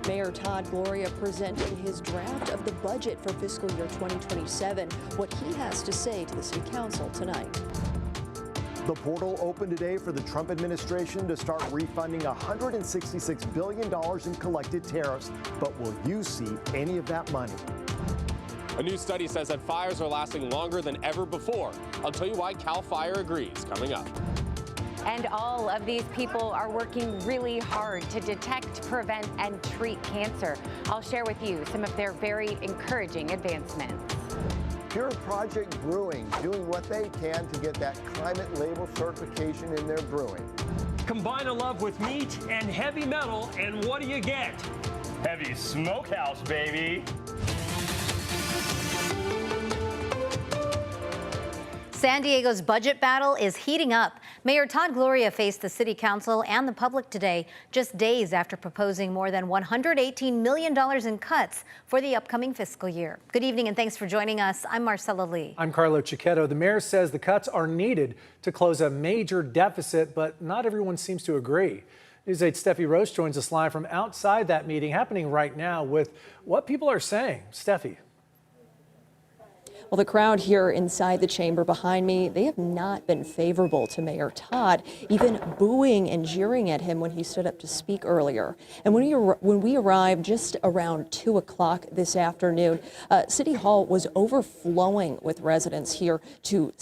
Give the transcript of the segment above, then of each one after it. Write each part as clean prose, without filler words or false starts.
Mayor Todd Gloria presenting his draft of the budget for fiscal year 2027. What he has to say to the City Council tonight. The portal opened today for the Trump administration to start refunding $166 billion in collected tariffs. But will you see any of that money? A new study says that fires are lasting longer than ever before. I'll tell you why Cal Fire agrees coming up. And all of these people are working really hard to detect, prevent, and treat cancer. I'll share with you some of their very encouraging advancements. Pure Project Brewing doing what they can to get that climate label certification in their brewing. Combine a love with meat and heavy metal, and what do you get? Heavy Smokehouse, baby. San Diego's budget battle is heating up. Mayor Todd Gloria faced the City Council and the public today, just days after proposing more than $118 million in cuts for the upcoming fiscal year. Good evening and thanks for joining us. I'm Marcella Lee. I'm Carlo Cicchetto. The mayor says the cuts are needed to close a major deficit, but not everyone seems to agree. News 8's Steffi Roche joins us live from outside that meeting happening right now with what people are saying. Steffi. Well, the crowd here inside the chamber behind me, they have not been favorable to Mayor Todd, even booing and jeering at him when he stood up to speak earlier. And when we arrived just around 2 o'clock this afternoon, City Hall was overflowing with residents here to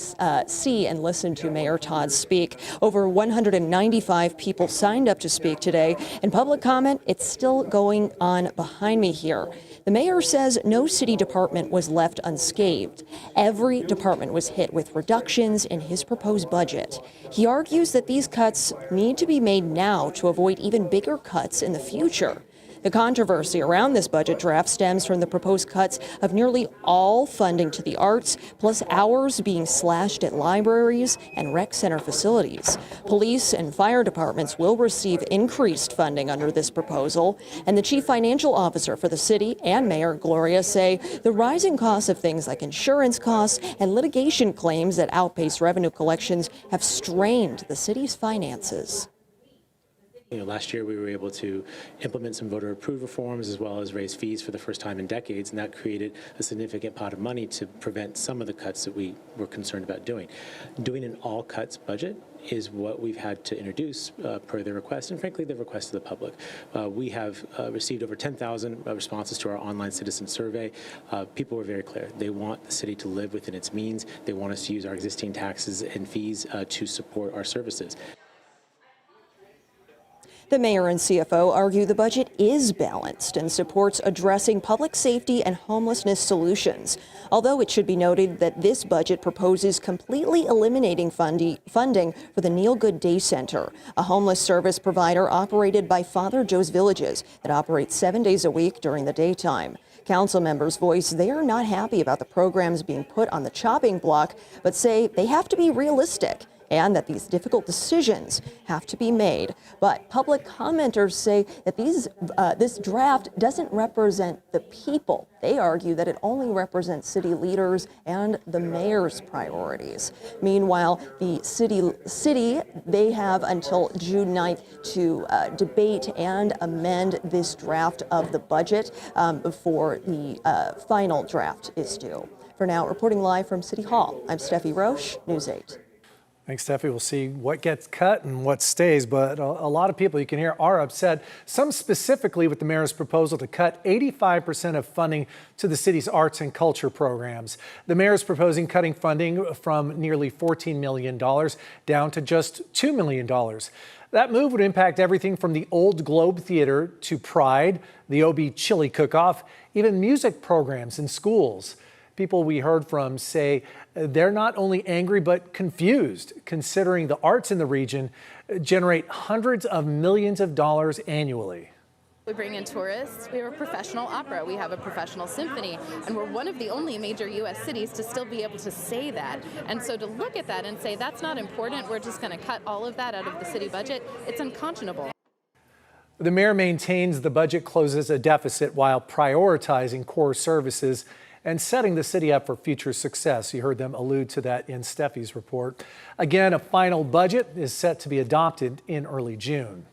see and listen to Mayor Todd speak. Over 195 people signed up to speak today, and public comment, it's still going on behind me here. The mayor says no city department was left unscathed. Every department was hit with reductions in his proposed budget. He argues that these cuts need to be made now to avoid even bigger cuts in the future. The controversy around this budget draft stems from the proposed cuts of nearly all funding to the arts, plus hours being slashed at libraries and rec center facilities. Police and fire departments will receive increased funding under this proposal, and the chief financial officer for the city and Mayor Gloria say the rising costs of things like insurance costs and litigation claims that outpace revenue collections have strained the city's finances. Last year we were able to implement some voter approved reforms as well as raise fees for the first time in decades, and that created a significant pot of money to prevent some of the cuts that we were concerned about doing. Doing an all cuts budget is what we've had to introduce per the request and frankly the request of the public. We have received over 10,000 responses to our online citizen survey. People were very clear. They want the city to live within its means. They want us to use our existing taxes and fees to support our services. The mayor and CFO argue the budget is balanced and supports addressing public safety and homelessness solutions. Although it should be noted that this budget proposes completely eliminating funding for the Neil Good Day Center, a homeless service provider operated by Father Joe's Villages that operates 7 days a week during the daytime. Council members voice they are not happy about the programs being put on the chopping block, but say they have to be realistic and that these difficult decisions have to be made. But public commenters say that this draft doesn't represent the people. They argue that it only represents city leaders and the mayor's priorities. Meanwhile, the city, they have until June 9th to debate and amend this draft of the budget before the final draft is due. For now, reporting live from City Hall, I'm Steffi Roche, News 8. Thanks, Steffi. We'll see what gets cut and what stays, but a lot of people you can hear are upset, some specifically with the mayor's proposal to cut 85% of funding to the city's arts and culture programs. The mayor is proposing cutting funding from nearly $14 million down to just $2 million. That move would impact everything from the Old Globe Theater to Pride, the OB Chili Cook-Off, even music programs in schools. People we heard from say they're not only angry but confused, considering the arts in the region generate hundreds of millions of dollars annually. We bring in tourists, we have a professional opera, we have a professional symphony, and we're one of the only major U.S. cities to still be able to say that. And so to look at that and say that's not important, we're just going to cut all of that out of the city budget, it's unconscionable. The mayor maintains the budget closes a deficit while prioritizing core services and setting the city up for future success. You heard them allude to that in Steffi's report. Again, a final budget is set to be adopted in early June.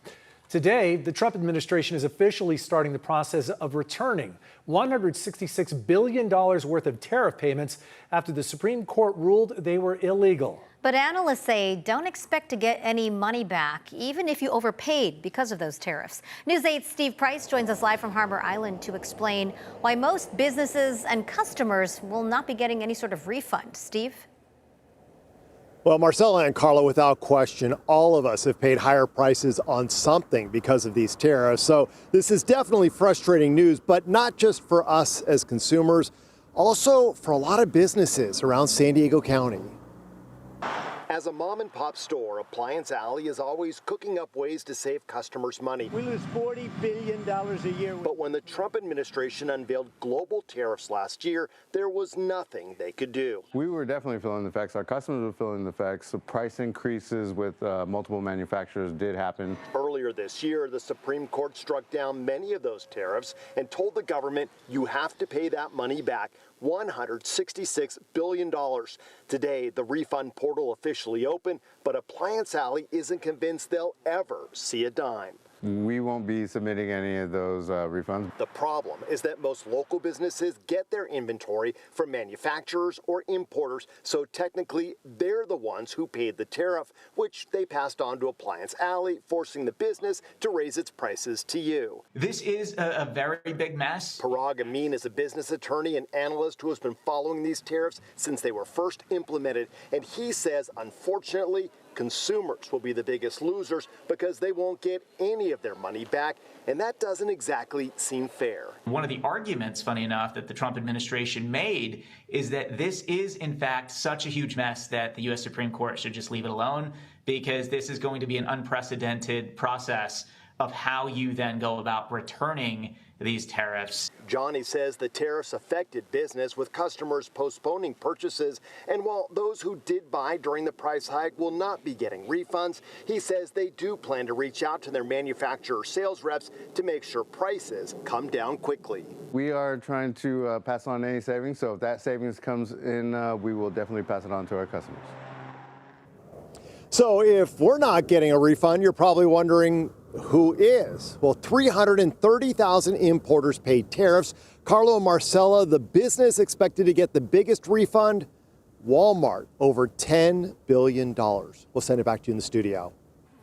Today, the Trump administration is officially starting the process of returning $166 billion worth of tariff payments after the Supreme Court ruled they were illegal. But analysts say don't expect to get any money back, even if you overpaid because of those tariffs. News 8's Steve Price joins us live from Harbor Island to explain why most businesses and customers will not be getting any sort of refund. Steve? Well, Marcella and Carla, without question, all of us have paid higher prices on something because of these tariffs. So this is definitely frustrating news, but not just for us as consumers, also for a lot of businesses around San Diego County. As a mom and pop store, Appliance Alley is always cooking up ways to save customers money. We lose $40 billion a year. But when the Trump administration unveiled global tariffs last year, there was nothing they could do. We were definitely feeling the effects. Our customers were feeling the effects. The price increases with multiple manufacturers did happen. Earlier this year, the Supreme Court struck down many of those tariffs and told the government you have to pay that money back. $166 billion. Today, the refund portal officially opened, but Appliance Alley isn't convinced they'll ever see a dime. We won't be submitting any of those refunds. The problem is that most local businesses get their inventory from manufacturers or importers, so technically they're the ones who paid the tariff, which they passed on to Appliance Alley, forcing the business to raise its prices to you. This is a very big mess. Parag Amin is a business attorney and analyst who has been following these tariffs since they were first implemented, and he says, unfortunately, consumers will be the biggest losers because they won't get any of their money back, and that doesn't exactly seem fair. One of the arguments, funny enough, that the Trump administration made is that this is, in fact, such a huge mess that the U.S. Supreme Court should just leave it alone, because this is going to be an unprecedented process of how you then go about returning these tariffs. Johnny says the tariffs affected business, with customers postponing purchases. And while those who did buy during the price hike will not be getting refunds, he says they do plan to reach out to their manufacturer sales reps to make sure prices come down quickly. We are trying to pass on any savings, so if that savings comes in, we will definitely pass it on to our customers. So if we're not getting a refund, you're probably wondering who is. Well, 330,000 importers paid tariffs. Carlo and Marcella, the business expected to get the biggest refund, Walmart, over $10 billion. We'll send it back to you in the studio.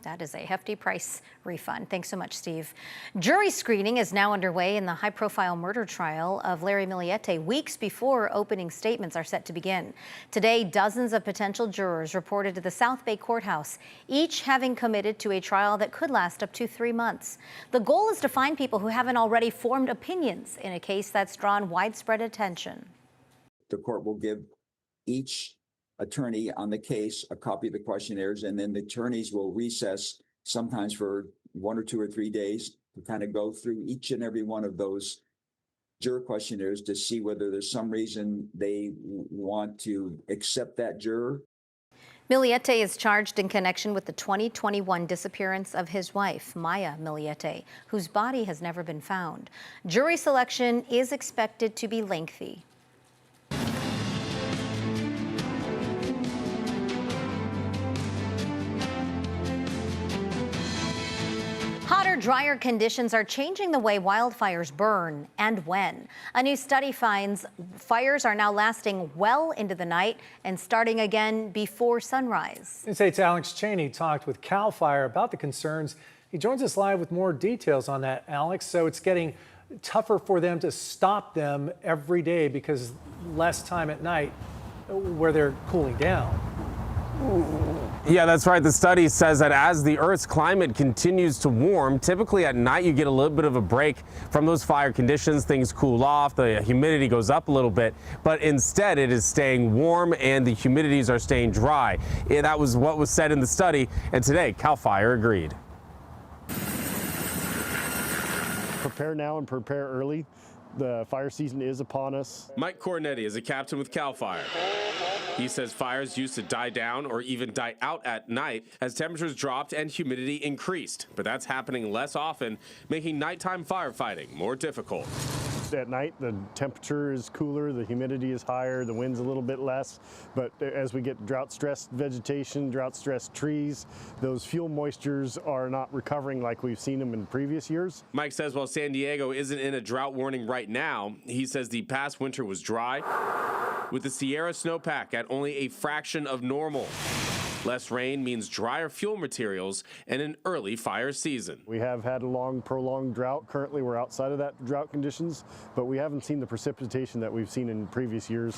That is a hefty price refund. Thanks so much, Steve. Jury screening is now underway in the high-profile murder trial of Larry Millettee, weeks before opening statements are set to begin. Today, dozens of potential jurors reported to the South Bay Courthouse, each having committed to a trial that could last up to 3 months. The goal is to find people who haven't already formed opinions in a case that's drawn widespread attention. The court will give each attorney on the case a copy of the questionnaires, and then the attorneys will recess sometimes for 1 or 2 or 3 days to kind of go through each and every one of those juror questionnaires to see whether there's some reason they want to accept that juror. Millettee is charged in connection with the 2021 disappearance of his wife, Maya Millettee, whose body has never been found. Jury selection is expected to be lengthy. Hotter, drier conditions are changing the way wildfires burn and when. A new study finds fires are now lasting well into the night and starting again before sunrise. News 8's Alex Cheney talked with CAL FIRE about the concerns. He joins us live with more details on that, Alex. So it's getting tougher for them to stop them every day because less time at night where they're cooling down. Yeah, that's right. The study says that as the Earth's climate continues to warm, typically at night you get a little bit of a break from those fire conditions. Things cool off, the humidity goes up a little bit, but instead it is staying warm and the humidities are staying dry. Yeah, that was what was said in the study, and today CAL FIRE agreed. Prepare now and prepare early. The fire season is upon us. Mike Cornetti is a captain with CAL FIRE. He says fires used to die down or even die out at night as temperatures dropped and humidity increased. But that's happening less often, making nighttime firefighting more difficult. At night, the temperature is cooler, the humidity is higher, the wind's a little bit less. But as we get drought-stressed vegetation, drought-stressed trees, those fuel moistures are not recovering like we've seen them in previous years. Mike says while San Diego isn't in a drought warning right now, he says the past winter was dry, with the Sierra snowpack at only a fraction of normal. Less rain means drier fuel materials and an early fire season. We have had a long, prolonged drought. Currently, we're outside of that drought conditions, but we haven't seen the precipitation that we've seen in previous years.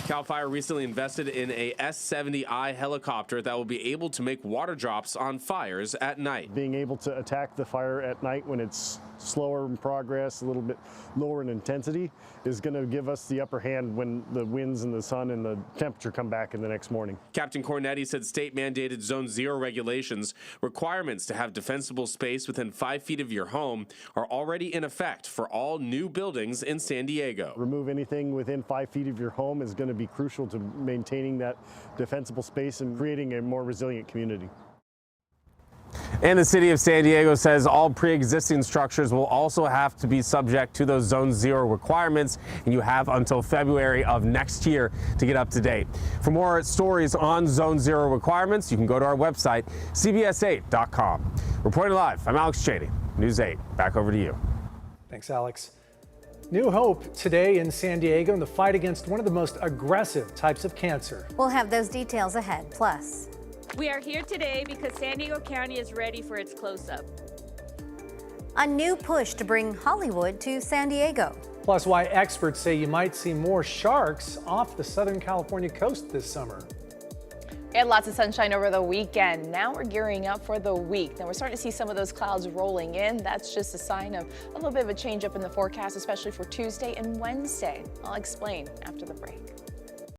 CAL FIRE recently invested in a S-70I helicopter that will be able to make water drops on fires at night. Being able to attack the fire at night when it's slower in progress, a little bit lower in intensity, is going to give us the upper hand when the winds and the sun and the temperature come back in the next morning. Captain Cornetti said state-mandated Zone 0 regulations, requirements to have defensible space within 5 feet of your home, are already in effect for all new buildings in San Diego. Remove anything within 5 feet of your home is going to be crucial to maintaining that defensible space and creating a more resilient community. And the city of San Diego says all pre-existing structures will also have to be subject to those Zone 0 requirements, and you have until February of next year to get up to date. For more stories on Zone 0 requirements, you can go to our website, cbs8.com. Reporting live, I'm Alex Cheney, News 8. Back over to you. Thanks, Alex. New hope today in San Diego in the fight against one of the most aggressive types of cancer. We'll have those details ahead. Plus, we are here today because San Diego County is ready for its close-up. a new push to bring Hollywood to San Diego. Plus, why experts say you might see more sharks off the Southern California coast this summer. We had lots of sunshine over the weekend. Now we're gearing up for the week. Now we're starting to see some of those clouds rolling in. That's just a sign of a little bit of a change up in the forecast, especially for Tuesday and Wednesday. I'll explain after the break.